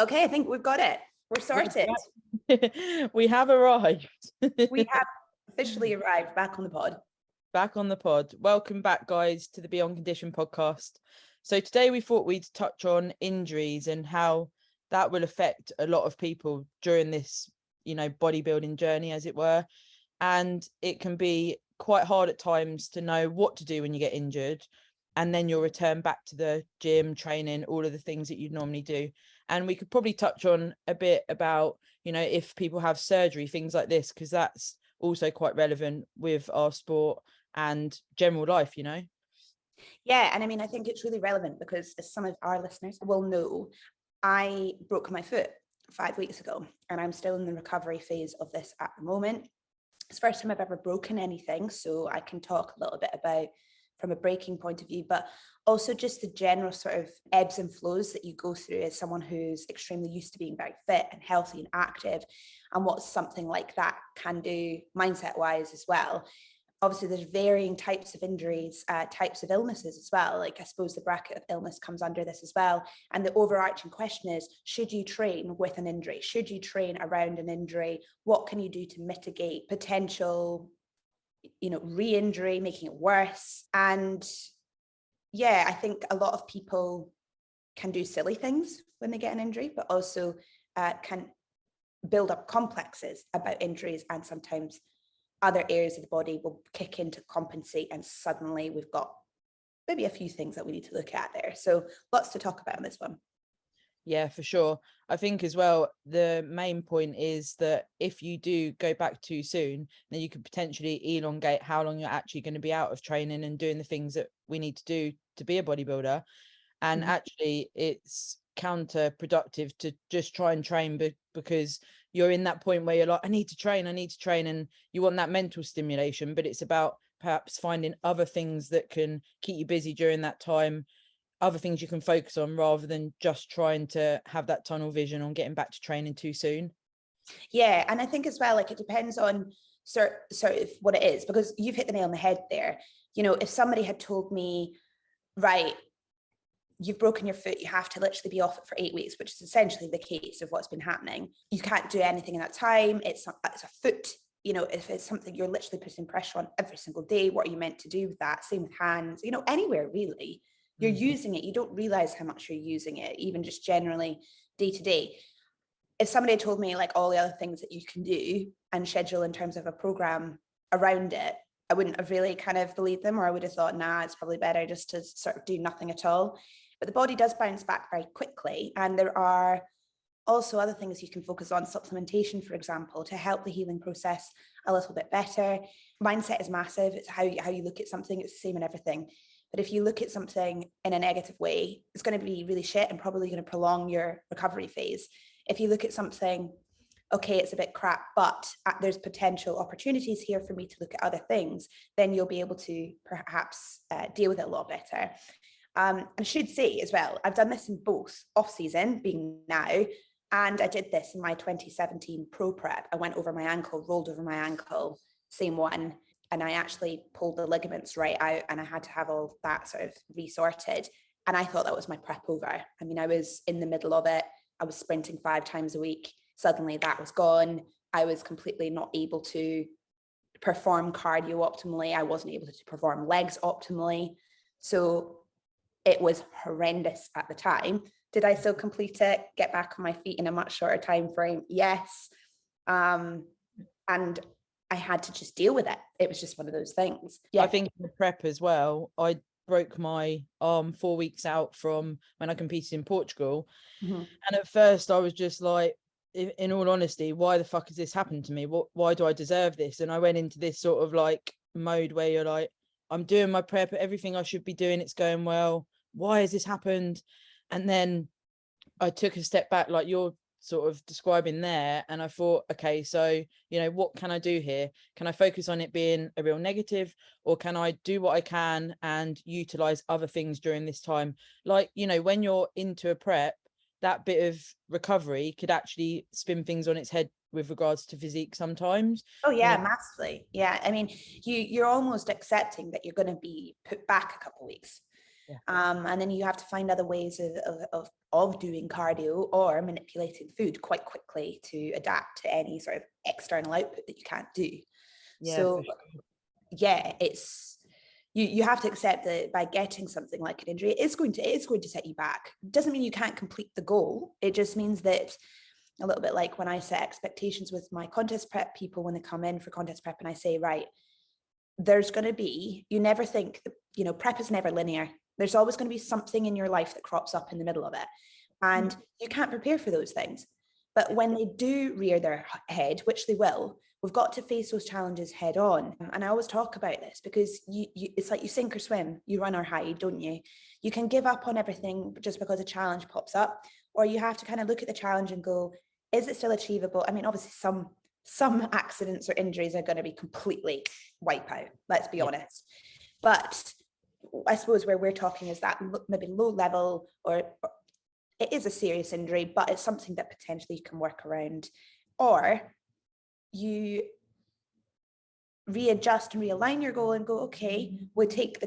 Okay, I think we've got it. We're sorted. We have arrived. We have officially arrived back on the pod. Back on the pod. Welcome back, guys, to the Beyond Condition podcast. So today we thought we'd touch on injuries and how that will affect a lot of people during this, bodybuilding journey, as it were. And it can be quite hard at times to know what to do when you get injured. And then you'll return back to the gym, training, all of the things that you'd normally do. And we could probably touch on a bit about, if people have surgery, things like this, because that's also quite relevant with our sport and general life, Yeah, and I mean, I think it's really relevant because, as some of our listeners will know, I broke my foot 5 weeks ago, and I'm still in the recovery phase of this at the moment. It's the first time I've ever broken anything, so I can talk a little bit about from a breaking point of view, but also just the general sort of ebbs and flows that you go through as someone who's extremely used to being very fit and healthy and active, and what something like that can do mindset wise as well. Obviously, there's varying types of injuries, types of illnesses as well. Like, I suppose the bracket of illness comes under this as well. And the overarching question is, should you train with an injury? Should you train around an injury? What can you do to mitigate potential, re-injury, making it worse? And yeah, I think a lot of people can do silly things when they get an injury, but also can build up complexes about injuries, and sometimes other areas of the body will kick in to compensate, and suddenly we've got maybe a few things that we need to look at there. So lots to talk about on this one. Yeah, for sure. I think as well, the main point is that if you do go back too soon, then you could potentially elongate how long you're actually going to be out of training and doing the things that we need to do to be a bodybuilder. And actually, it's counterproductive to just try and train because you're in that point where you're like, I need to train, and you want that mental stimulation, but it's about perhaps finding other things that can keep you busy during that time, other things you can focus on, rather than just trying to have that tunnel vision on getting back to training too soon. Yeah, and I think as well, like, it depends on sort of what it is, because you've hit the nail on the head there. If somebody had told me, right, you've broken your foot, you have to literally be off it for 8 weeks, which is essentially the case of what's been happening. You can't do anything in that time. It's a foot, if it's something you're literally putting pressure on every single day, what are you meant to do with that? Same with hands, anywhere really. You're using it. You don't realize how much you're using it, even just generally day to day. If somebody told me like all the other things that you can do and schedule in terms of a program around it, I wouldn't have really kind of believed them, or I would have thought, nah, it's probably better just to sort of do nothing at all. But the body does bounce back very quickly. And there are also other things you can focus on, supplementation, for example, to help the healing process a little bit better. Mindset is massive. It's how you look at something. It's the same in everything. But if you look at something in a negative way, it's going to be really shit and probably going to prolong your recovery phase. If you look at something, okay, it's a bit crap, but there's potential opportunities here for me to look at other things, then you'll be able to perhaps deal with it a lot better. I should say as well, I've done this in both off-season, being now, and I did this in my 2017 pro prep. I went over my ankle, rolled over my ankle, same one, and I actually pulled the ligaments right out, and I had to have all that sort of resorted. And I thought that was my prep over. I mean, I was in the middle of it. I was sprinting 5 times a week. Suddenly that was gone. I was completely not able to perform cardio optimally. I wasn't able to perform legs optimally. So it was horrendous at the time. Did I still complete it, get back on my feet in a much shorter time frame? Yes. And I had to just deal with it. It was just one of those things. Yeah. I think in the prep as well, I broke my arm 4 weeks out from when I competed in Portugal. And at first I was just like, in all honesty, why the fuck has this happened to me? Why do I deserve this? And I went into this sort of like mode where you're like, I'm doing my prep, everything I should be doing, it's going well. Why has this happened? And then I took a step back, like you're sort of describing there, and I thought, okay, so what can I do here? Can I focus on it being a real negative, or can I do what I can and utilize other things during this time? Like, when you're into a prep, that bit of recovery could actually spin things on its head with regards to physique sometimes. Oh yeah, massively. Yeah, I mean, you're almost accepting that you're going to be put back a couple of weeks. And then you have to find other ways of doing cardio or manipulating food quite quickly to adapt to any sort of external output that you can't do. So yeah, it's you have to accept that by getting something like an injury, it is going to set you back. It doesn't mean you can't complete the goal. It just means that, a little bit like when I set expectations with my contest prep people when they come in for contest prep, and I say, right, there's going to be, you never think that, you know, prep is never linear. There's always going to be something in your life that crops up in the middle of it, and you can't prepare for those things. But when they do rear their head, which they will, we've got to face those challenges head on. And I always talk about this because it's like you sink or swim, you run or hide, don't you? You can give up on everything just because a challenge pops up, or you have to kind of look at the challenge and go, is it still achievable? I mean, obviously some accidents or injuries are going to be completely wipe out, let's be honest. But I suppose where we're talking is that maybe low level, or it is a serious injury, but it's something that potentially you can work around, or you readjust and realign your goal and go, okay, we take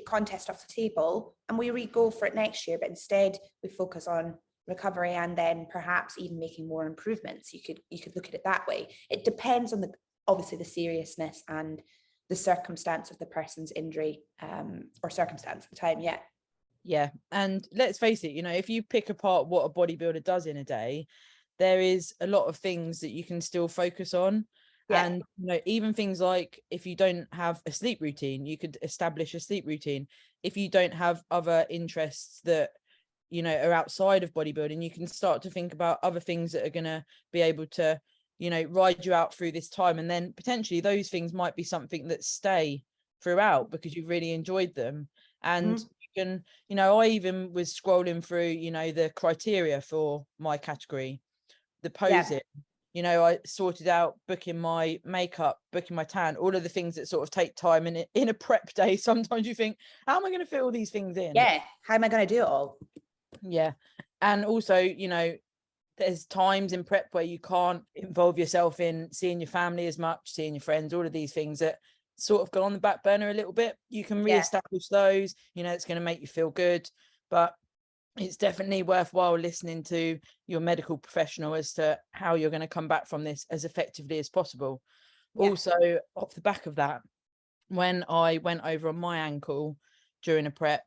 contest off the table and we re-go for it next year, but instead we focus on recovery and then perhaps even making more improvements. You could look at it that way. It depends on obviously the seriousness and the circumstance of the person's injury, or circumstance at the time. Yeah. And let's face it, you know, if you pick apart what a bodybuilder does in a day, there is a lot of things that you can still focus on. And you know, even things like, if you don't have a sleep routine, you could establish a sleep routine. If you don't have other interests that, you know, are outside of bodybuilding, you can start to think about other things that are going to be able to, you know, ride you out through this time. And then potentially those things might be something that stay throughout because you've really enjoyed them. And you can, you know, I even was scrolling through, you know, the criteria for my category, the posing, you know, I sorted out booking my makeup, booking my tan, all of the things that sort of take time in a prep day. Sometimes you think, how am I going to fit all these things in? How am I going to do it all? And also, you know, there's times in prep where you can't involve yourself in seeing your family as much, seeing your friends, all of these things that sort of go on the back burner a little bit. You can reestablish those, you know, it's going to make you feel good, but it's definitely worthwhile listening to your medical professional as to how you're going to come back from this as effectively as possible. Also, off the back of that, when I went over on my ankle during a prep,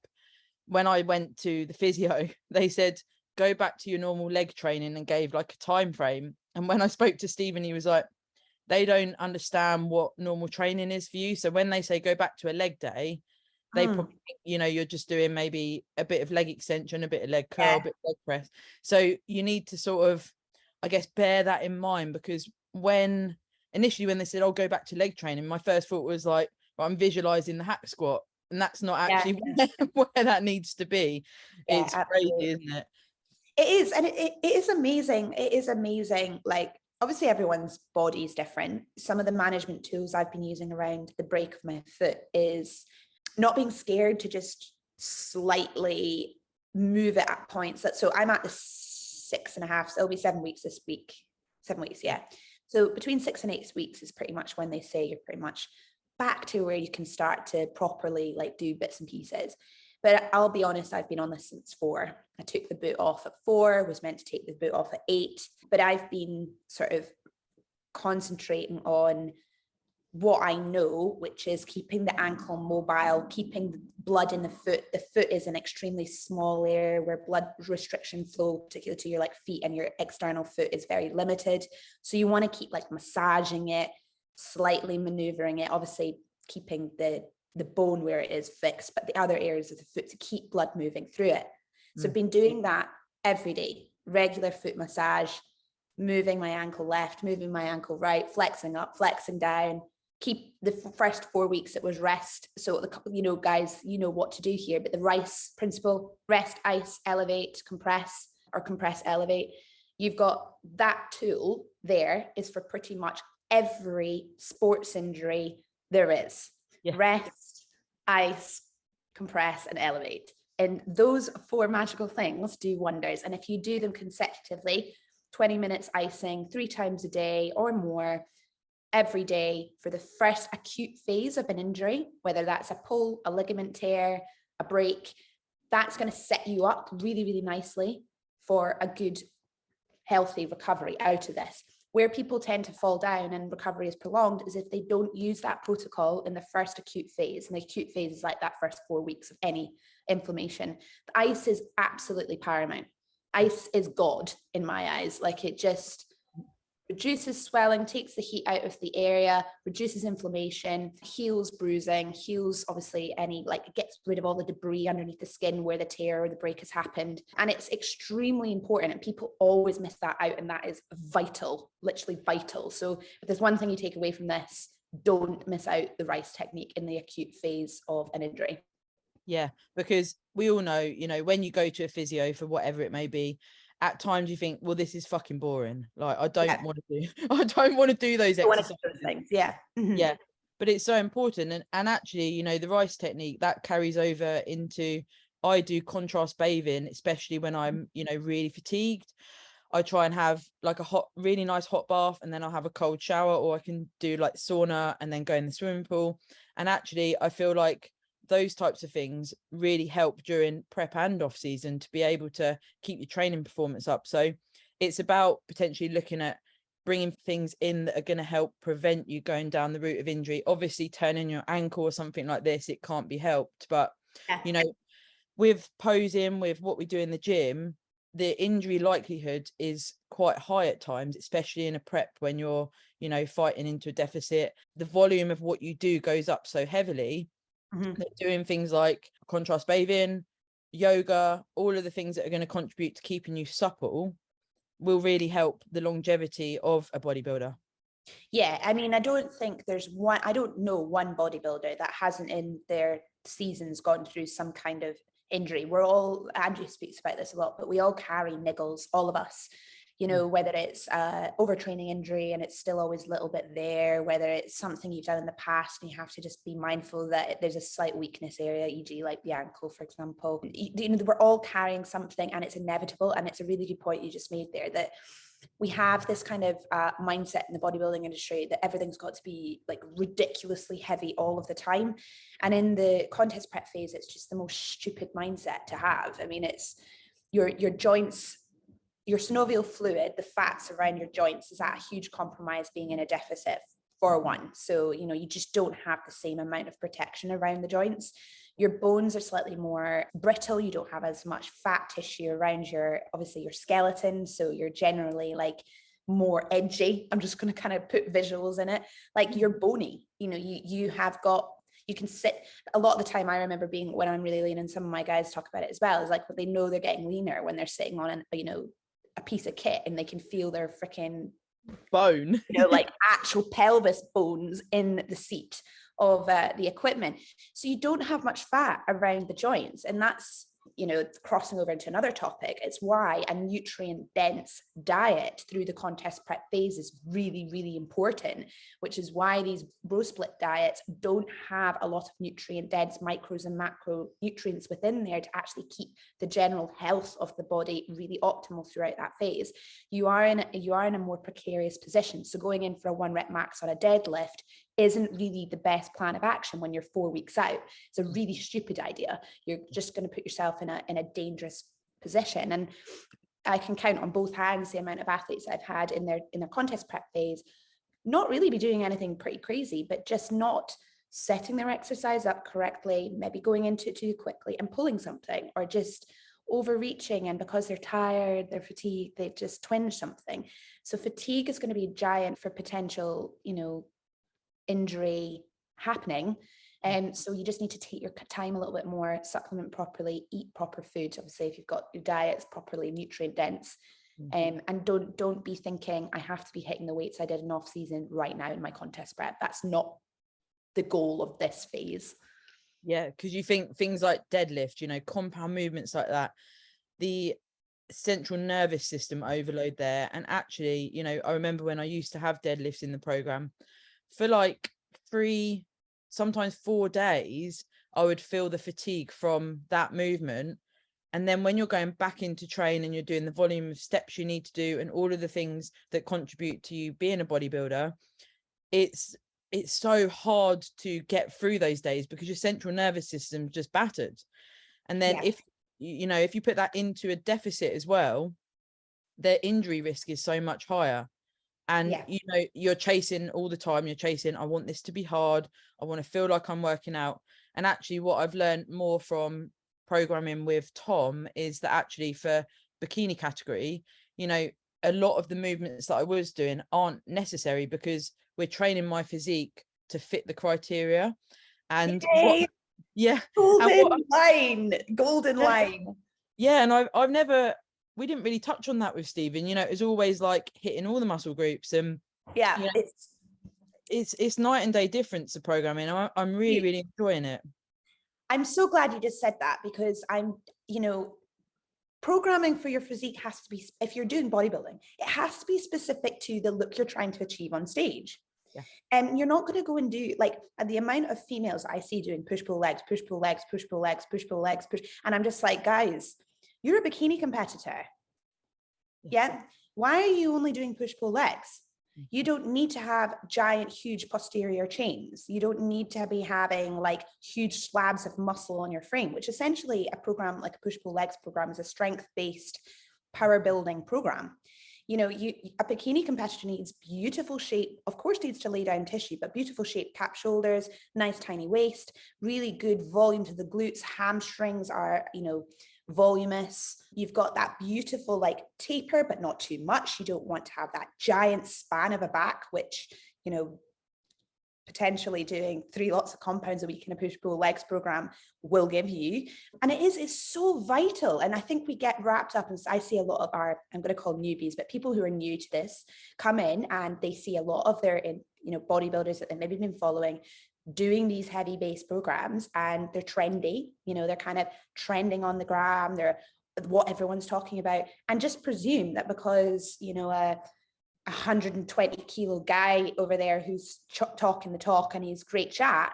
when I went to the physio, they said, go back to your normal leg training, and gave like a time frame. And when I spoke to Stephen, he was like, they don't understand what normal training is for you. So when they say go back to a leg day, they probably think, you know, you're just doing maybe a bit of leg extension, a bit of leg curl, a bit of leg press. So you need to sort of, I guess, bear that in mind, because initially when they said, oh, go back to leg training, my first thought was like, well, I'm visualizing the hack squat. And that's not actually where that needs to be. It's crazy, isn't it? It is. And it is amazing. It is amazing. Like, obviously everyone's body is different. Some of the management tools I've been using around the break of my foot is not being scared to just slightly move it at points. So I'm at the 6.5, so it'll be 7 weeks this week. 7 weeks, So between 6 and 8 weeks is pretty much when they say you're pretty much back to where you can start to properly like do bits and pieces. But I'll be honest, I've been on this since 4. I took the boot off at 4, was meant to take the boot off at 8, but I've been sort of concentrating on what I know, which is keeping the ankle mobile, keeping the blood in the foot. The foot is an extremely small area where blood restriction flow, particularly to your like feet and your external foot, is very limited. So you want to keep like massaging it, slightly maneuvering it, obviously keeping the bone where it is fixed, but the other areas of the foot to keep blood moving through it. So I've been doing that every day, regular foot massage, moving my ankle left, moving my ankle right, flexing up, flexing down. Keep the first 4 weeks, it was rest. So, you know, guys, you know what to do here, but the RICE principle, rest, ice, elevate, compress, or compress, elevate. You've got that tool there is for pretty much every sports injury there is. Rest, ice, compress, and elevate. And those 4 magical things do wonders. And if you do them consecutively, 20 minutes icing 3 times a day or more, every day for the first acute phase of an injury, whether that's a pull, a ligament tear, a break, that's going to set you up really, really nicely for a good, healthy recovery out of this. Where people tend to fall down and recovery is prolonged is if they don't use that protocol in the first acute phase. And the acute phase is like that first 4 weeks of any inflammation. The ice is absolutely paramount. Ice is God in my eyes. Like, it just reduces swelling, takes the heat out of the area, reduces inflammation, heals bruising, heals obviously any, like, it gets rid of all the debris underneath the skin where the tear or the break has happened. And it's extremely important, and people always miss that out, and that is vital, literally vital. So if there's one thing you take away from this, don't miss out the rice technique in the acute phase of an injury. Yeah, because we all know, you know, when you go to a physio for whatever it may be, at times you think, well, this is fucking boring. Like, I don't want to do, I don't want to do those exercises. Things. Yeah. Mm-hmm. Yeah. But it's so important. And actually, you know, the rice technique that carries over into, I do contrast bathing, especially when I'm, you know, really fatigued. I try and have like a really nice hot bath, and then I'll have a cold shower, or I can do like sauna and then go in the swimming pool. And actually, I feel like those types of things really help during prep and off season to be able to keep your training performance up. So it's about potentially looking at bringing things in that are going to help prevent you going down the route of injury. Obviously, turning your ankle or something like this, it can't be helped. But, you know, with posing, with what we do in the gym, the injury likelihood is quite high at times, especially in a prep when you're, you know, fighting into a deficit. The volume of what you do goes up so heavily. They're doing things like contrast bathing, yoga, all of the things that are going to contribute to keeping you supple will really help the longevity of a bodybuilder. Yeah, I mean, I don't know one bodybuilder that hasn't in their seasons gone through some kind of injury. Andrew speaks about this a lot, but we all carry niggles, all of us, you know, whether it's overtraining injury and it's still always a little bit there, whether it's something you've done in the past and you have to just be mindful that there's a slight weakness area, e.g. like the ankle, for example. You know, we're all carrying something, and it's inevitable. And it's a really good point you just made there, that we have this kind of mindset in the bodybuilding industry that everything's got to be like ridiculously heavy all of the time. And in the contest prep phase, it's just the most stupid mindset to have. I mean, it's your joints, your synovial fluid, the fats around your joints is at a huge compromise being in a deficit, for one. So, you know, you just don't have the same amount of protection around the joints. Your bones are slightly more brittle. You don't have as much fat tissue around obviously your skeleton. So you're generally like more edgy. I'm just going to kind of put visuals in it. Like, you're bony, you know, you can sit a lot of the time. I remember when I'm really lean, and some of my guys talk about it as well, is like, they know they're getting leaner when they're sitting on a piece of kit and they can feel their freaking bone, you know, like actual pelvis bones in the seat of the equipment. So you don't have much fat around the joints. And that's, you know, crossing over into another topic. It's why a nutrient dense diet through the contest prep phase is really, really important, which is why these bro split diets don't have a lot of nutrient dense micros and macronutrients within there to actually keep the general health of the body really optimal throughout that phase. You are in a more precarious position. So going in for a 1 rep max on a deadlift isn't really the best plan of action when you're 4 weeks out. It's a really stupid idea. You're just going to put yourself in a dangerous position. And I can count on both hands the amount of athletes I've had in their contest prep phase not really be doing anything pretty crazy, but just not setting their exercise up correctly, maybe going into it too quickly and pulling something, or just overreaching, and because they're tired, they're fatigued, they've just twinged something. So fatigue is going to be giant for potential, you know, injury happening. And so you just need to take your time a little bit more, supplement properly, eat proper foods. Obviously, if you've got your diets properly nutrient dense, and don't be thinking I have to be hitting the weights I did in off season right now in my contest prep. That's not the goal of this phase. Yeah, because you think things like deadlift, you know, compound movements like that, the central nervous system overload there. And actually, you know, I remember when I used to have deadlifts in the program, for like 3, sometimes 4 days, I would feel the fatigue from that movement. And then when you're going back into train and you're doing the volume of steps you need to do and all of the things that contribute to you being a bodybuilder, it's so hard to get through those days because your central nervous system just battered. And then if you know, if you put that into a deficit as well, their injury risk is so much higher. And you know, you're chasing all the time, you're chasing, I want this to be hard, I want to feel like I'm working out. And actually what I've learned more from programming with Tom is that actually for bikini category, you know, a lot of the movements that I was doing aren't necessary, because we're training my physique to fit the criteria. And Yay! Golden line. Yeah, and I've never, we didn't really touch on that with Stephen. You know, it was always like hitting all the muscle groups, and you know, it's night and day difference to programming. I'm really enjoying it. I'm so glad you just said that, because you know, programming for your physique has to be, if you're doing bodybuilding, it has to be specific to the look you're trying to achieve on stage. Yeah. And you're not going to go and do, like, the amount of females I see doing push pull legs, push pull legs, push pull legs, push pull legs, push, and I'm just like, guys, you're a bikini competitor. Yeah. Why are you only doing push pull legs? You don't need to have giant, huge posterior chains. You don't need to be having like huge slabs of muscle on your frame, which essentially a program like a push pull legs program is a strength-based power building program. You know, a bikini competitor needs beautiful shape, of course needs to lay down tissue, but beautiful shape cap shoulders, nice tiny waist, really good volume to the glutes, hamstrings are, you know, voluminous. You've got that beautiful like taper, but not too much. You don't want to have that giant span of a back, which, you know, potentially doing 3 lots of compounds a week in a push pull legs program will give you. And it's so vital. And I think we get wrapped up, and I see a lot of our, I'm going to call newbies, but people who are new to this come in and they see a lot of their, you know, bodybuilders that they've maybe been following doing these heavy base programs, and they're trendy, you know, they're kind of trending on the gram, they're what everyone's talking about, and just presume that because, you know, a 120 kilo guy over there who's talking the talk and he's great chat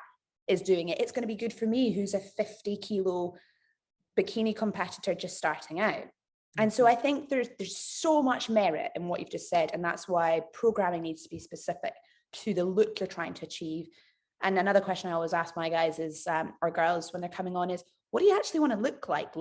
is doing it, it's going to be good for me who's a 50 kilo bikini competitor just starting out. And so I think there's so much merit in what you've just said, and that's why programming needs to be specific to the look you're trying to achieve. And another question I always ask my guys is, or girls when they're coming on, is what do you actually want to look like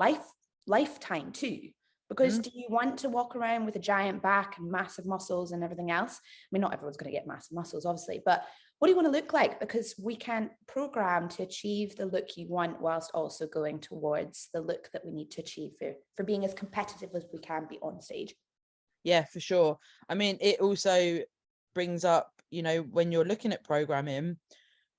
lifetime too? Because do you want to walk around with a giant back and massive muscles and everything else? I mean, not everyone's going to get massive muscles, obviously, but what do you want to look like? Because we can program to achieve the look you want whilst also going towards the look that we need to achieve for being as competitive as we can be on stage. Yeah, for sure. I mean, it also brings up, you know, when you're looking at programming,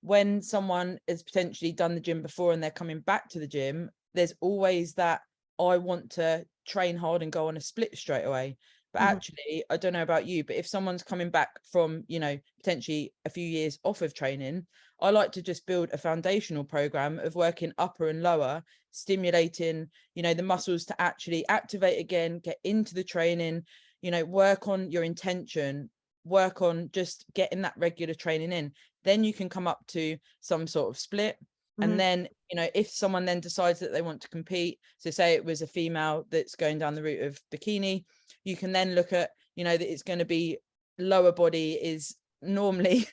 when someone has potentially done the gym before and they're coming back to the gym, there's always that, I want to train hard and go on a split straight away. But actually, I don't know about you, but if someone's coming back from, you know, potentially a few years off of training, I like to just build a foundational program of working upper and lower, stimulating, you know, the muscles to actually activate again, get into the training, you know, work on your intention, work on just getting that regular training in. Then you can come up to some sort of split. And then, you know, if someone then decides that they want to compete, so say it was a female that's going down the route of bikini, you can then look at, you know, that it's going to be lower body is normally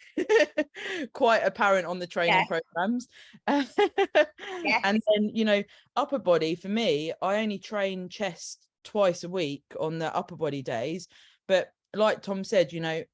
quite apparent on the training programs. And then, you know, upper body, for me, I only train chest twice a week on the upper body days. But like Tom said, you know,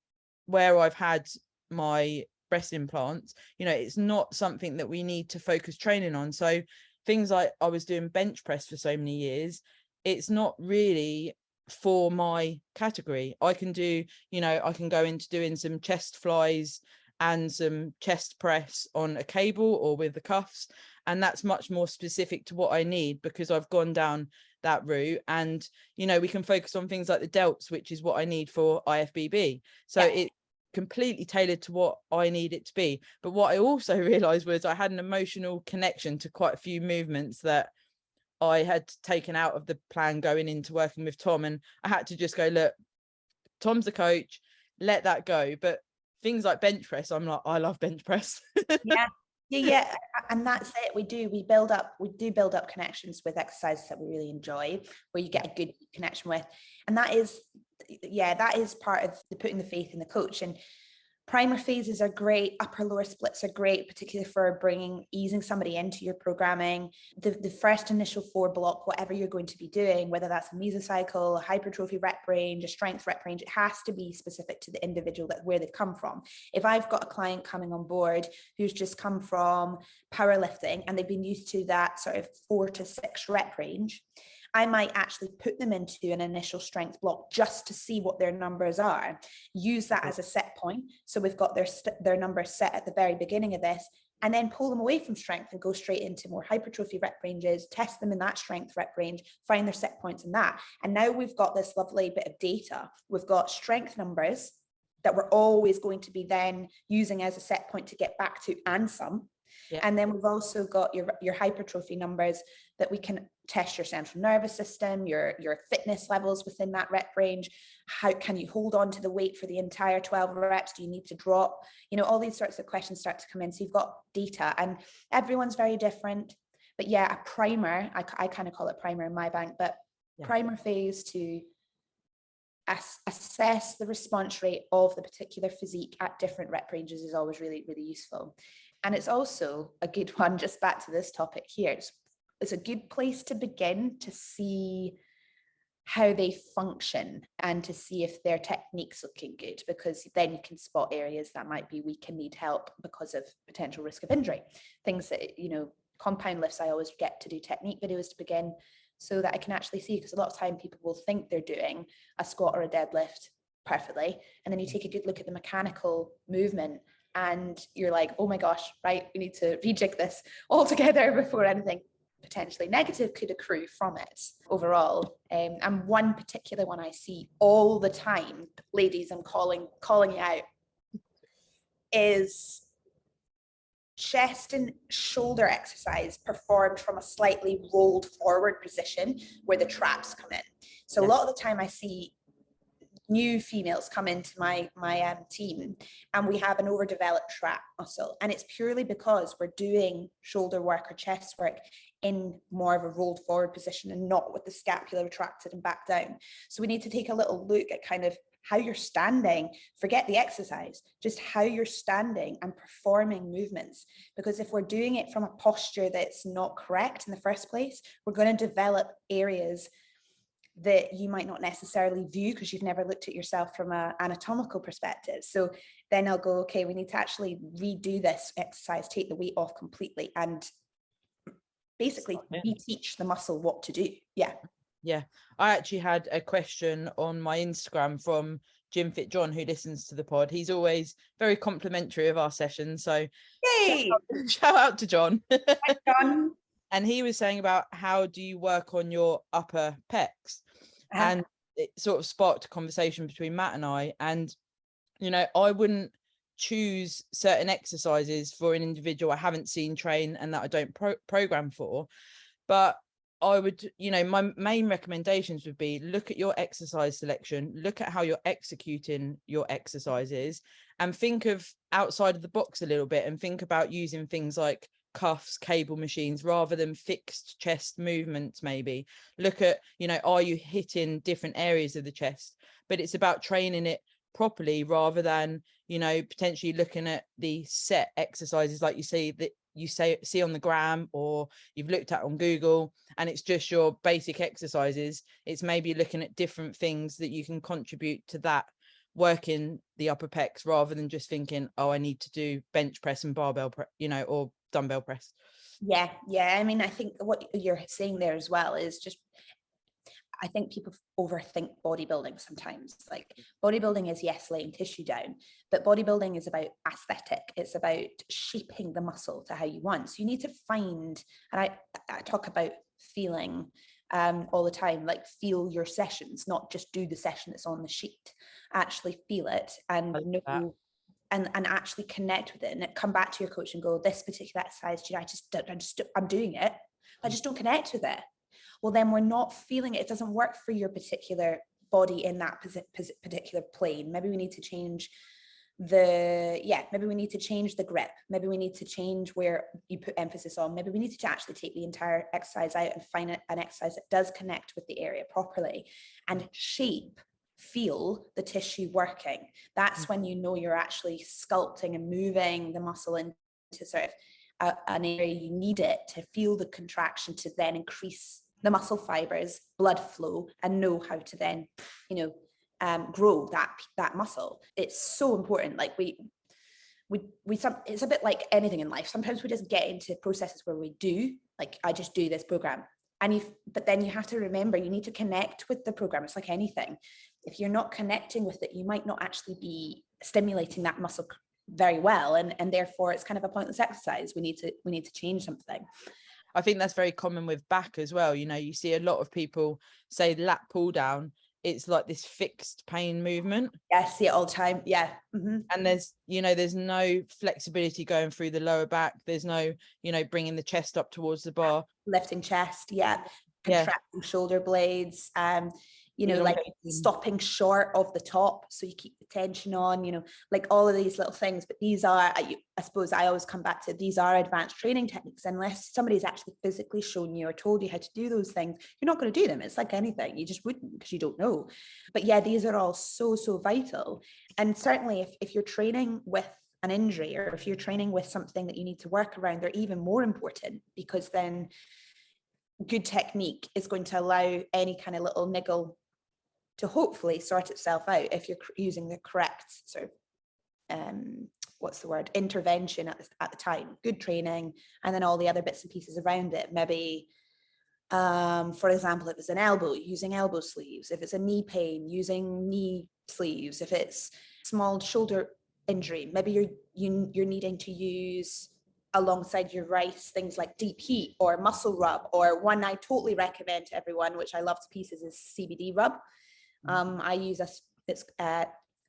where I've had my breast implants, you know, it's not something that we need to focus training on. So things like I was doing bench press for so many years, it's not really for my category. I can do, you know, I can go into doing some chest flies and some chest press on a cable or with the cuffs, and that's much more specific to what I need because I've gone down that route. And, you know, we can focus on things like the delts, which is what I need for IFBB. So it completely tailored to what I need it to be. But what I also realized was I had an emotional connection to quite a few movements that I had taken out of the plan going into working with Tom, and I had to just go, look, Tom's the coach, let that go. But things like bench press, I'm like, I love bench press. Yeah, and that's it. We do build up connections with exercises that we really enjoy, where you get a good connection with, and that is part of the putting the faith in the coach. And Primer phases are great. Upper lower splits are great, particularly for easing somebody into your programming. The first initial 4 block, whatever you're going to be doing, whether that's a mesocycle, a hypertrophy rep range, a strength rep range, it has to be specific to the individual, that where they've come from. If I've got a client coming on board who's just come from powerlifting and they've been used to that sort of 4 to 6 rep range, I might actually put them into an initial strength block just to see what their numbers are, use that as a set point. So we've got their numbers set at the very beginning of this, and then pull them away from strength and go straight into more hypertrophy rep ranges, test them in that strength rep range, find their set points in that. And now we've got this lovely bit of data. We've got strength numbers that we're always going to be then using as a set point to get back to, and some. Yeah. And then we've also got your hypertrophy numbers that we can test your central nervous system, your fitness levels within that rep range. How can you hold on to the weight for the entire 12 reps? Do you need to drop? You know, all these sorts of questions start to come in. So you've got data, and everyone's very different. But yeah, a primer, I kind of call it primer in my bank, but primer phase to assess the response rate of the particular physique at different rep ranges is always really, really useful. And it's also a good one, just back to this topic here, it's a good place to begin to see how they function and to see if their technique's looking good, because then you can spot areas that might be weak and need help because of potential risk of injury. Things that, you know, compound lifts, I always get to do technique videos to begin so that I can actually see, because a lot of time people will think they're doing a squat or a deadlift perfectly, and then you take a good look at the mechanical movement and you're like, oh my gosh, right, we need to rejig this altogether before anything potentially negative could accrue from it overall. And one particular one I see all the time, ladies, I'm calling you out, is chest and shoulder exercise performed from a slightly rolled forward position where the traps come in. So a lot of the time I see new females come into my team and we have an overdeveloped trap muscle, and it's purely because we're doing shoulder work or chest work in more of a rolled forward position and not with the scapula retracted and back down. So we need to take a little look at kind of how you're standing, forget the exercise, just how you're standing and performing movements. Because if we're doing it from a posture that's not correct in the first place, we're going to develop areas that you might not necessarily view because you've never looked at yourself from an anatomical perspective. So then I'll go, okay, we need to actually redo this exercise, take the weight off completely, and basically reteach the muscle what to do. Yeah. I actually had a question on my Instagram from Gym Fit John, who listens to the pod. He's always very complimentary of our sessions, so yay! Shout out to John. Hi, John. And he was saying about how do you work on your upper pecs, and it sort of sparked a conversation between Matt and I. And you know, I wouldn't choose certain exercises for an individual I haven't seen train and that I don't program for, but I would, you know, my main recommendations would be look at your exercise selection, look at how you're executing your exercises, and think of outside of the box a little bit, and think about using things like cuffs, cable machines, rather than fixed chest movements. Maybe look at, you know, are you hitting different areas of the chest? But it's about training it properly rather than, you know, potentially looking at the set exercises like you see that you see on the gram or you've looked at on Google, and it's just your basic exercises. It's maybe looking at different things that you can contribute to that working the upper pecs, rather than just thinking, oh, I need to do bench press and barbell press, you know, or dumbbell press. Yeah. I mean, I think what you're saying there as well is just, I think people overthink bodybuilding sometimes. Like, bodybuilding is, yes, laying tissue down, but bodybuilding is about aesthetic. It's about shaping the muscle to how you want. So you need to find, and I talk about feeling all the time, like feel your sessions, not just do the session that's on the sheet. Actually feel it and know and actually connect with it, and come back to your coach and go, this particular exercise, I'm doing it, I just don't connect with it. Well, then we're not feeling it. It doesn't work for your particular body in that particular plane. Maybe we need to change maybe we need to change the grip. Maybe we need to change where you put emphasis on. Maybe we need to actually take the entire exercise out and find an exercise that does connect with the area properly and shape feel the tissue working. That's when you know you're actually sculpting and moving the muscle into sort of an area you need it to feel the contraction, to then increase the muscle fibers, blood flow, and know how to then, grow that muscle. It's so important. Like it's a bit like anything in life. Sometimes we just get into processes where we do, like, I just do this program. But then you have to remember, you need to connect with the program. It's like anything. If you're not connecting with it, you might not actually be stimulating that muscle very well. And therefore it's kind of a pointless exercise. We need to change something. I think that's very common with back as well. You see a lot of people say lat pull down. It's like this fixed pain movement. Yeah, I see it all the time. Yeah. Mm-hmm. And there's no flexibility going through the lower back. There's no, bringing the chest up towards the bar. Lifting chest. Yeah. Contracting shoulder blades. Like stopping short of the top, so you keep the tension on, like all of these little things. But these are, I suppose I always come back to, these are advanced training techniques. Unless somebody's actually physically shown you or told you how to do those things, you're not going to do them. It's like anything, you just wouldn't, because you don't know. But yeah, these are all so vital. And certainly if you're training with an injury, or if you're training with something that you need to work around, they're even more important, because then good technique is going to allow any kind of little niggle to hopefully sort itself out if you're using the correct sort of intervention at the time. Good training, and then all the other bits and pieces around it. Maybe for example, if it's an elbow, using elbow sleeves. If it's a knee pain, using knee sleeves. If it's small shoulder injury, maybe you're needing to use alongside your rice things like deep heat or muscle rub, or one I totally recommend to everyone, which I love to pieces, is CBD rub. I use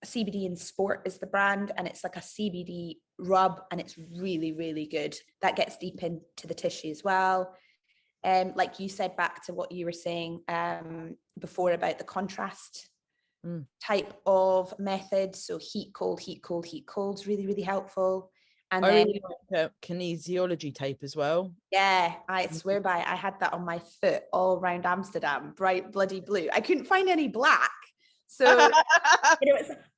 CBD in Sport is the brand, and it's like a CBD rub, and it's really, really good. That gets deep into the tissue as well. Like you said, back to what you were saying before about the contrast type of method. So heat, cold, heat, cold, heat, cold is really, really helpful. And then really like kinesiology tape as well. Yeah, I swear by, I had that on my foot all around Amsterdam, bright bloody blue. I couldn't find any black. So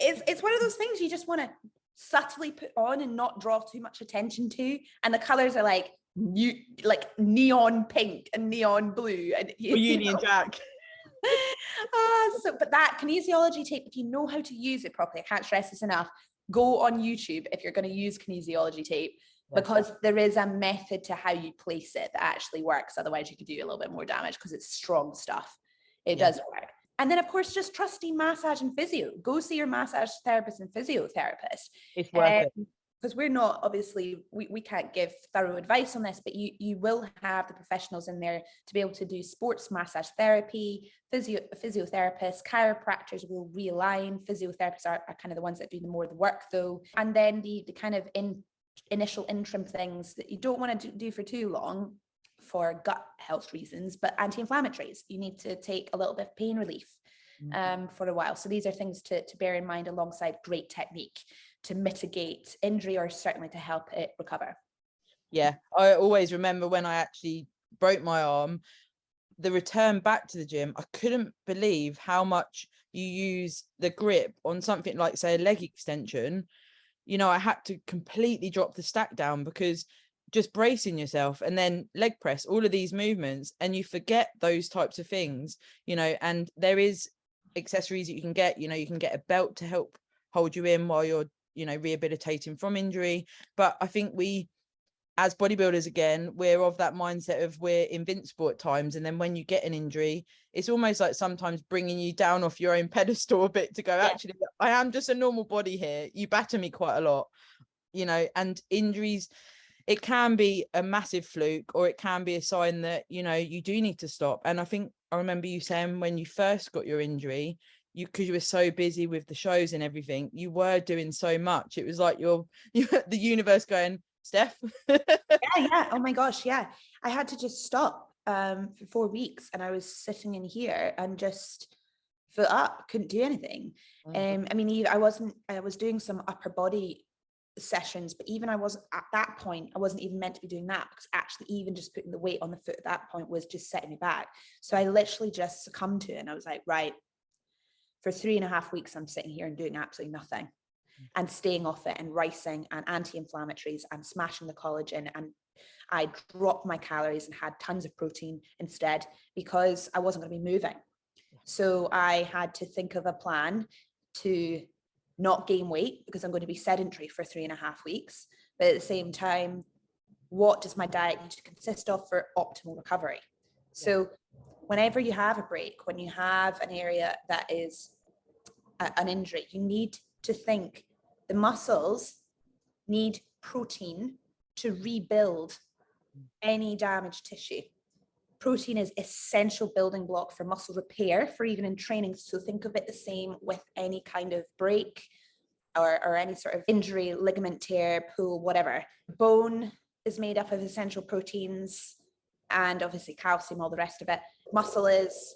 it's one of those things you just want to subtly put on and not draw too much attention to. And the colors are like neon pink and neon blue. And Union Jack. But that kinesiology tape, if you know how to use it properly, I can't stress this enough, go on YouTube if you're going to use kinesiology tape, because there is a method to how you place it that actually works. Otherwise you could do a little bit more damage, because it's strong stuff. It does work. And then of course, just trusting massage and physio. Go see your massage therapist and physiotherapist. It's worth it. Because we're not, obviously, we can't give thorough advice on this, but you will have the professionals in there to be able to do sports massage therapy. Physiotherapists, chiropractors will realign. Physiotherapists are kind of the ones that do more of the work though. And then the kind of initial interim things that you don't want to do for too long for gut health reasons, but anti-inflammatories. You need to take a little bit of pain relief for a while. So these are things to bear in mind alongside great technique to mitigate injury, or certainly to help it recover. Yeah, I always remember when I actually broke my arm, the return back to the gym, I couldn't believe how much you use the grip on something like, say, a leg extension. I had to completely drop the stack down, because just bracing yourself, and then leg press, all of these movements, and you forget those types of things, and there is accessories that you can get. You can get a belt to help hold you in while you're rehabilitating from injury. But I think we, as bodybuilders, again, we're of that mindset of we're invincible at times, and then when you get an injury, it's almost like sometimes bringing you down off your own pedestal a bit to go, actually, I am just a normal body here, you batter me quite a lot, and injuries, it can be a massive fluke, or it can be a sign that you do need to stop. And I think I remember you saying when you first got your injury, because you were so busy with the shows and everything, you were doing so much, it was like you the universe going, Steph. yeah oh my gosh, yeah, I had to just stop for 4 weeks, and I was sitting in here and just foot up, couldn't do anything. I mean, I was doing some upper body sessions, but even I wasn't at that point, I wasn't even meant to be doing that, because actually even just putting the weight on the foot at that point was just setting me back. So I literally just succumbed to it, and I was like, right, for 3.5 weeks, I'm sitting here and doing absolutely nothing and staying off it and ricing and anti-inflammatories and smashing the collagen. And I dropped my calories and had tons of protein instead because I wasn't going to be moving. So I had to think of a plan to not gain weight because I'm going to be sedentary for 3.5 weeks. But at the same time, what does my diet need to consist of for optimal recovery? So whenever you have a break, when you have an area that is an injury, you need to think the muscles need protein to rebuild any damaged tissue. Protein is essential building block for muscle repair, for even in training. So think of it the same with any kind of break or any sort of injury, ligament tear, pull, whatever. Bone is made up of essential proteins and obviously calcium, all the rest of it. Muscle is,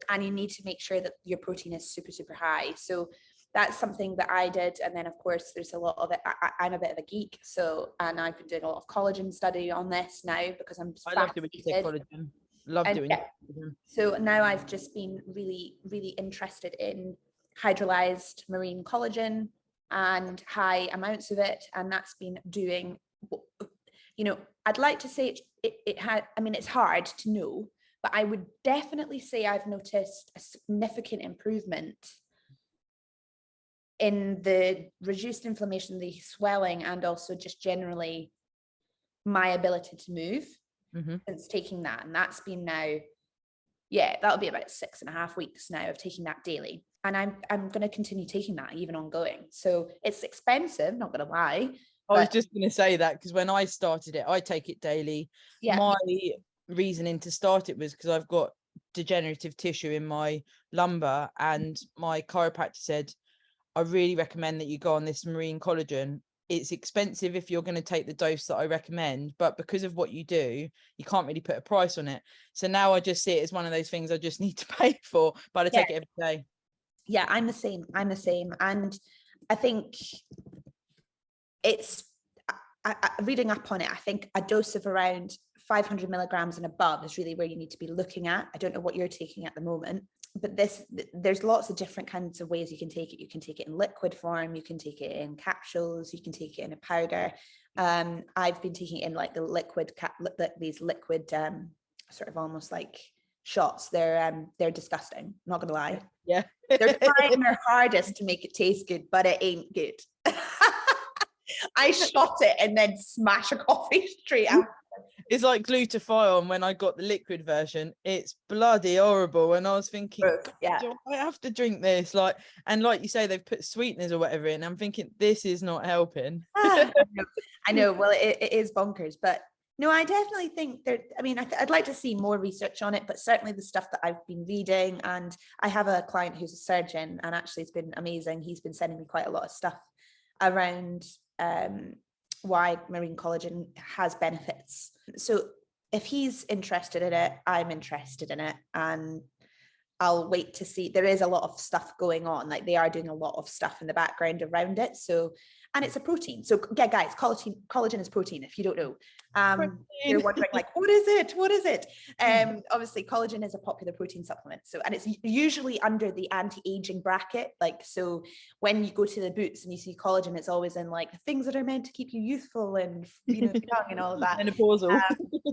and you need to make sure that your protein is super, super high. So that's something that I did. And then of course there's a lot of it. I'm a bit of a geek. So, and I've been doing a lot of collagen study on this now because I'm I love doing collagen. Love doing it. So now I've just been really, really interested in hydrolyzed marine collagen and high amounts of it. And that's been doing, you know, I'd like to say it had, I mean, it's hard to know, but I would definitely say I've noticed a significant improvement in the reduced inflammation, the swelling, and also just generally my ability to move since taking that. And that's been now, that'll be about 6.5 weeks now of taking that daily. And I'm going to continue taking that even ongoing. So it's expensive, not going to lie. I was just going to say that because when I started it, I take it daily. Yeah. My reasoning to start it was because I've got degenerative tissue in my lumbar, and my chiropractor said, I really recommend that you go on this marine collagen. It's expensive if you're going to take the dose that I recommend, but because of what you do, you can't really put a price on it. So now I just see it as one of those things I just need to pay for, but I take it every day. Yeah, I'm the same. And I think it's, reading up on it, I think a dose of around 500 milligrams and above is really where you need to be looking at. I don't know what you're taking at the moment, but there's lots of different kinds of ways you can take it. You can take it in liquid form, you can take it in capsules, you can take it in a powder. I've been taking it in like the liquid these liquid sort of almost like shots. They're disgusting, not gonna lie. Yeah. They're trying their hardest to make it taste good, but it ain't good. I shot it and then smash a coffee straight out. It's like glutathione when I got the liquid version. It's bloody horrible. And I was thinking, do I have to drink this? Like, and like you say, they've put sweeteners or whatever in. I'm thinking, this is not helping. I know. Well, it is bonkers. But no, I definitely think I'd like to see more research on it, but certainly the stuff that I've been reading, and I have a client who's a surgeon, and actually it's been amazing. He's been sending me quite a lot of stuff around why marine collagen has benefits. So if he's interested in it, I'm interested in it, and I'll wait to see. There is a lot of stuff going on, like they are doing a lot of stuff in the background around it. So, and it's a protein. So yeah, guys, collagen is protein, if you don't know. You're wondering like, what is it? Obviously collagen is a popular protein supplement. So, and it's usually under the anti-aging bracket. Like, so when you go to the Boots and you see collagen, it's always in like the things that are meant to keep you youthful and, you know, young and all of that. Menopausal.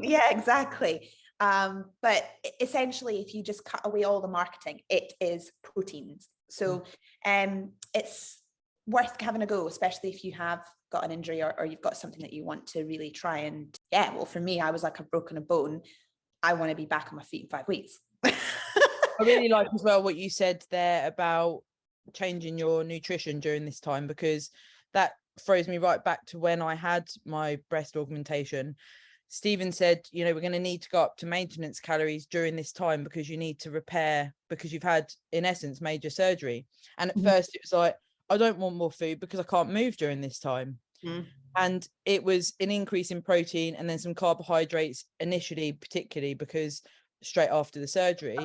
Yeah, exactly. But essentially, if you just cut away all the marketing, it is proteins. So it's worth having a go, especially if you have got an injury or you've got something that you want to really try. And well, for me, I was like, I've broken a bone. I want to be back on my feet in 5 weeks. I really like as well what you said there about changing your nutrition during this time, because that throws me right back to when I had my breast augmentation. Stephen said, you know, we're going to need to go up to maintenance calories during this time because you need to repair, because you've had, in essence, major surgery. And at first it was like, I don't want more food because I can't move during this time. And it was an increase in protein and then some carbohydrates initially, particularly because straight after the surgery.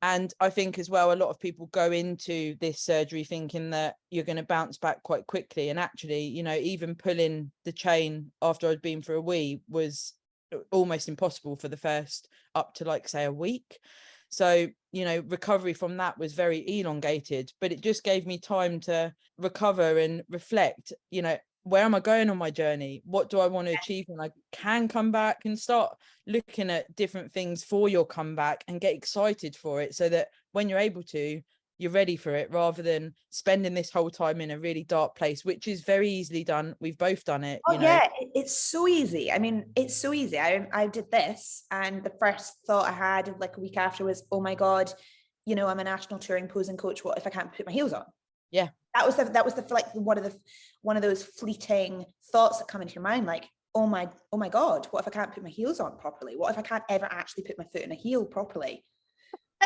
And I think as well, a lot of people go into this surgery thinking that you're going to bounce back quite quickly. And actually, you know, even pulling the chain after I'd been for a wee was almost impossible for the first up to like, say, a week. So you know, recovery from that was very elongated, but it just gave me time to recover and reflect, you know, where am I going on my journey? What do I want to achieve when I can come back? And start looking at different things for your comeback and get excited for it, so that when you're able to, you're ready for it, rather than spending this whole time in a really dark place, which is very easily done. We've both done it. Oh you know. yeah, it's so easy. I mean, it's so easy. I did this, and the first thought I had like a week after was, oh my God, you know, I'm a national touring posing coach. What if I can't put my heels on? Yeah. That was the like one of those fleeting thoughts that come into your mind, like, oh my God, what if I can't put my heels on properly? What if I can't ever actually put my foot in a heel properly?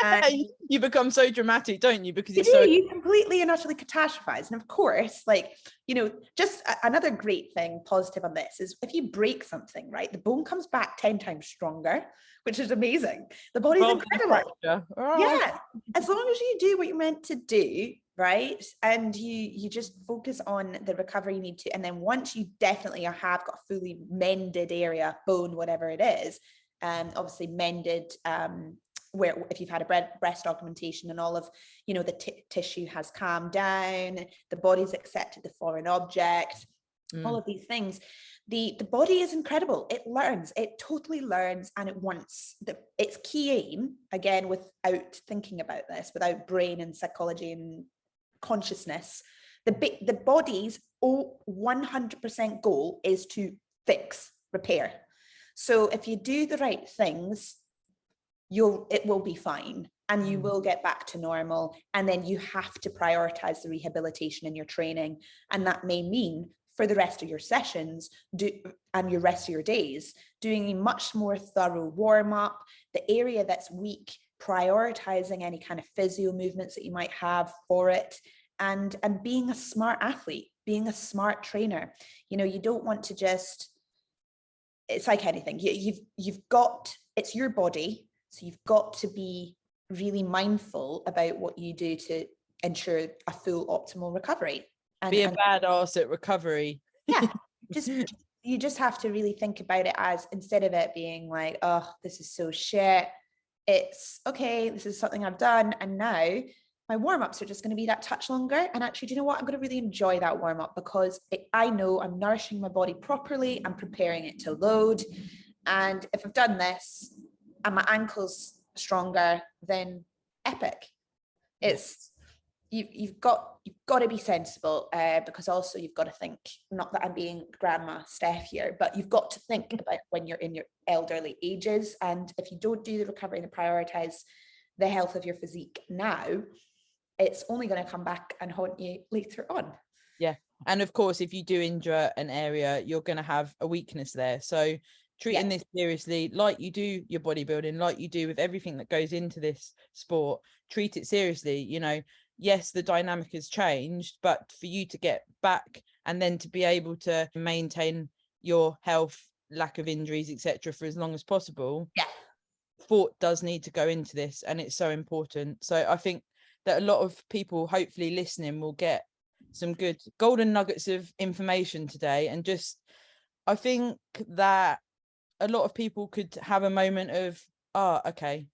And you become so dramatic, don't you? Because you completely and utterly catastrophize. And of course, like, you know, just another great thing, positive on this, is if you break something, right, the bone comes back 10 times stronger, which is amazing. The body's incredible. Yeah, as long as you do what you're meant to do, right, and you just focus on the recovery you need to, and then once you definitely have got a fully mended area, bone, whatever it is, obviously mended, where if you've had a breast augmentation and all of, you know, the tissue has calmed down, the body's accepted the foreign object, all of these things, the body is incredible. It learns, it totally learns, and it wants its key aim, again, without thinking about this, without brain and psychology and consciousness, the body's 100% goal is to fix, repair. So if you do the right things, it will be fine, and you will get back to normal. And then you have to prioritize the rehabilitation in your training, and that may mean for the rest of your sessions and your rest of your days, doing a much more thorough warm-up, the area that's weak, prioritizing any kind of physio movements that you might have for it, and being a smart athlete, being a smart trainer. You know, you don't want to just, it's like anything, you've got, it's your body. So you've got to be really mindful about what you do to ensure a full optimal recovery. And be a badass at recovery. Yeah, you just have to really think about it as, instead of it being like, oh, this is so shit, it's okay, this is something I've done, and now my warm-ups are just going to be that touch longer. And actually, do you know what? I'm going to really enjoy that warm-up, because I know I'm nourishing my body properly, I'm preparing it to load. And if I've done this and my ankle's stronger, then epic. It's you've got to be sensible, because also you've got to think, not that I'm being grandma Steph here, but you've got to think about when you're in your elderly ages, and if you don't do the recovery and prioritize the health of your physique now, it's only going to come back and haunt you later on. Yeah, and of course, if you do injure an area, you're going to have a weakness there. So treating this seriously, like you do your bodybuilding, like you do with everything that goes into this sport, treat it seriously. You know, yes, the dynamic has changed, but for you to get back and then to be able to maintain your health, lack of injuries, etc., for as long as possible, thought does need to go into this, and it's so important. So I think that a lot of people hopefully listening will get some good golden nuggets of information today. And just, I think that a lot of people could have a moment of, okay,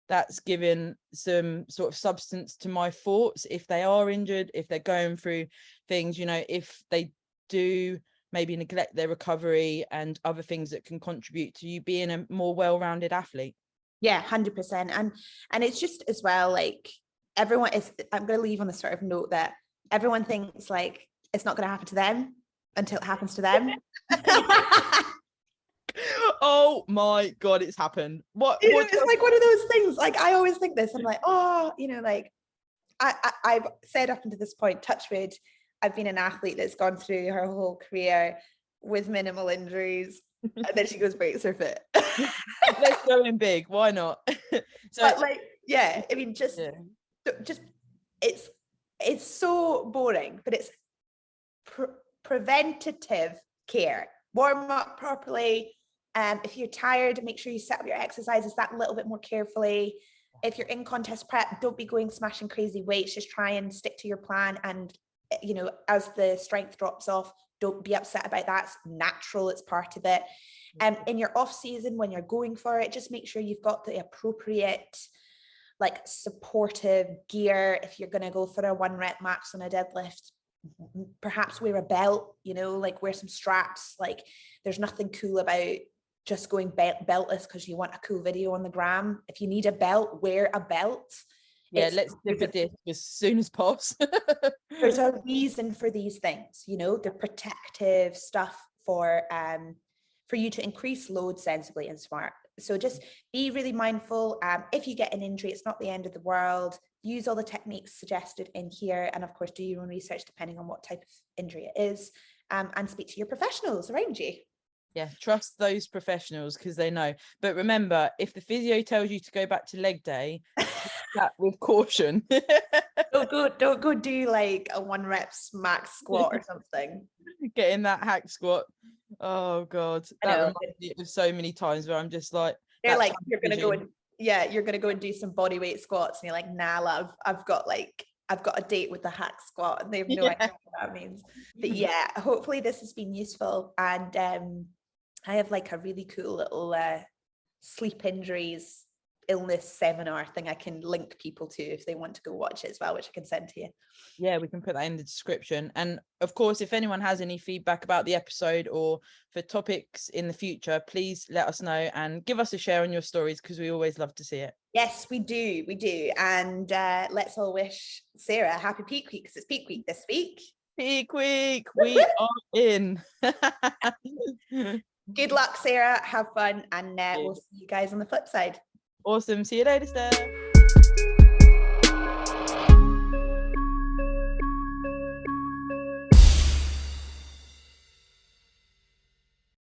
that's given some sort of substance to my thoughts. If they are injured, if they're going through things, you know, if they do maybe neglect their recovery and other things that can contribute to you being a more well-rounded athlete. Yeah, 100%. And it's just as well, like, everyone is, I'm going to leave on the sort of note that everyone thinks like it's not going to happen to them until it happens to them. Oh my God, it's happened. It's like one of those things, like, I always think this, I'm like, oh, you know, like I've said up until this point, touch wood, I've been an athlete that's gone through her whole career with minimal injuries, and then she goes breaks her foot. Let's go in big, why not? So, but like, yeah, I mean, just it's so boring, but it's preventative care. Warm up properly. If you're tired, make sure you set up your exercises that little bit more carefully. If you're in contest prep, don't be going smashing crazy weights. Just try and stick to your plan. And, you know, as the strength drops off, don't be upset about that. It's natural. It's part of it. In your off season, when you're going for it, just make sure you've got the appropriate like supportive gear. If you're going to go for a 1 rep max on a deadlift, perhaps wear a belt, you know, like wear some straps. Like there's nothing cool about just going beltless because you want a cool video on the gram. If you need a belt, wear a belt. Yeah, let's dip a disc as soon as possible. There's a reason for these things, you know, they're protective stuff for you to increase load sensibly and smart. So just be really mindful. If you get an injury, it's not the end of the world. Use all the techniques suggested in here, and of course do your own research depending on what type of injury it is, and speak to your professionals around you. Yeah, trust those professionals because they know. But remember, if the physio tells you to go back to leg day, that with caution. Don't go do like a 1 rep max squat or something. Get in that hack squat. Oh God, that reminds me of so many times where I'm just like, they're like, you're gonna go and you're gonna go and do some body weight squats, and you're like, nah, love, I've got a date with the hack squat, and they have no idea what that means. But yeah, hopefully this has been useful, and I have like a really cool little sleep injuries illness seminar thing I can link people to if they want to go watch it as well, which I can send to you. Yeah, we can put that in the description. And of course, if anyone has any feedback about the episode or for topics in the future, please let us know and give us a share on your stories because we always love to see it. Yes, we do. And let's all wish Sarah a happy peak week, because it's peak week this week. Peak week, we are in. Good luck, Sarah. Have fun, and we'll see you guys on the flip side. Awesome. See you later, Steph.